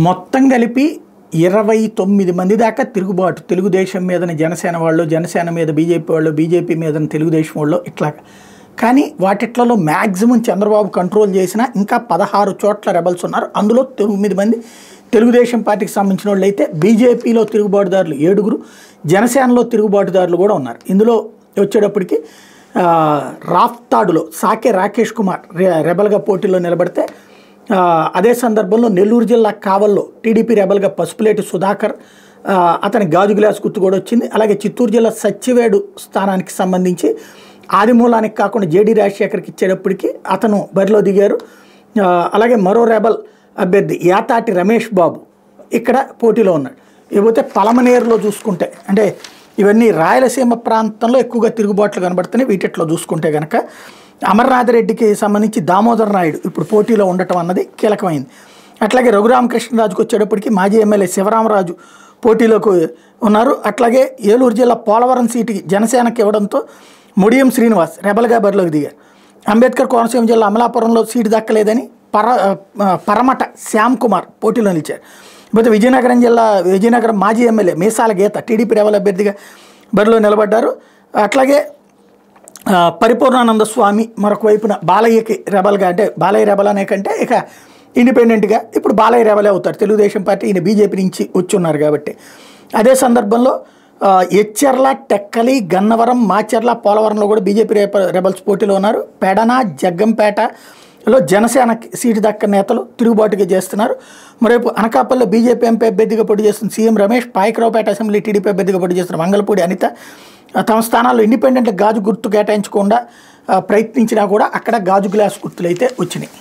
మొత్తం కలిపి 29 మంది దాకా తిరుగుబాటు తెలుగుదేశం మీదని జనసేన వాళ్ళు, జనసేన మీద బీజేపీ వాళ్ళు, బీజేపీ మీదని తెలుగుదేశం వాళ్ళు ఇట్లా. కానీ వాటిట్లలో మ్యాక్సిమం చంద్రబాబు కంట్రోల్ చేసిన ఇంకా 16 చోట్ల రెబల్స్ ఉన్నారు. అందులో 9 మంది తెలుగుదేశం పార్టీకి సంబంధించిన వాళ్ళు అయితే బీజేపీలో తిరుగుబాటుదారులు 7, జనసేనలో తిరుగుబాటుదారులు కూడా ఉన్నారు. ఇందులో వచ్చేటప్పటికి రాఫ్తాడులో సాకే రాకేష్ కుమార్ రెబల్గా పోటీలో నిలబడితే, అదే సందర్భంలో నెల్లూరు జిల్లా కావల్లో టీడీపీ రెబల్గా పసుపులేటి సుధాకర్, అతని గాజు గ్లాస్ గుర్తు కూడా వచ్చింది. అలాగే చిత్తూరు జిల్లా సత్యవేడు స్థానానికి సంబంధించి ఆదిమూలానికి కాకుండా జేడీ రాజశేఖర్కి ఇచ్చేటప్పటికి అతను బరిలో దిగారు. అలాగే మరో రెబల్ అభ్యర్థి యాతాటి రమేష్ బాబు ఇక్కడ పోటీలో ఉన్నాడు. ఇకపోతే పలమనేరులో చూసుకుంటే, అంటే ఇవన్నీ రాయలసీమ ప్రాంతంలో ఎక్కువగా తిరుగుబాట్లు కనబడుతున్నాయి. వీటిలో చూసుకుంటే కనుక అమర్నాథ్ రెడ్డికి సంబంధించి దామోదర్ నాయుడు ఇప్పుడు పోటీలో ఉండటం అన్నది కీలకమైంది. అట్లాగే రఘురామకృష్ణరాజుకు వచ్చేటప్పటికి మాజీ ఎమ్మెల్యే శివరామరాజు పోటీలోకి ఉన్నారు. అట్లాగే ఏలూరు జిల్లా పోలవరం సీటుకి జనసేనకి ఇవ్వడంతో ముడియం శ్రీనివాస్ రెబల్గా బరిలోకి దిగారు. అంబేద్కర్ కోనసీమ జిల్లా అమలాపురంలో సీటు దక్కలేదని పరమట శ్యామ్ కుమార్ పోటీలో నిలిచారు. ఇకపోతే విజయనగరం మాజీ ఎమ్మెల్యే మీసాల గీత టీడీపీ రెబల్ అభ్యర్థిగా బరిలో నిలబడ్డారు. అట్లాగే పరిపూర్ణానంద స్వామి మరొక వైపున బాలయ్యకి రెబల్గా, అంటే బాలయ్య రెబల్ అనే కంటే ఇక ఇండిపెండెంట్గా ఇప్పుడు బాలయ్య రెబలే అవుతారు. తెలుగుదేశం పార్టీ ఈయన బీజేపీ నుంచి వచ్చి ఉన్నారు కాబట్టి. అదే సందర్భంలో ఎచ్చెర్ల, టెక్కలి, గన్నవరం, మాచెర్ల, పోలవరంలో కూడా బీజేపీ రెబల్స్ పోటీలో ఉన్నారు. పెడన, జగ్గంపేటలో జనసేన సీటు దక్కని నేతలు తిరుగుబాటుగా చేస్తున్నారు. మరోవైపు అనకాపల్లిలో బీజేపీ ఎంపీ అభ్యర్థిగా పోటీ చేస్తున్న CM Ramesh, Payakaraopeta assembly TDP అభ్యర్థిగా పోటీ చేస్తున్న మంగళపూడి అనిత తమ స్థానాల్లో ఇండిపెండెంట్ గాజు గుర్తు కేటాయించకుండా ప్రయత్నించినా కూడా అక్కడ గాజు గ్లాస్ గుర్తులు అయితే వచ్చినాయి.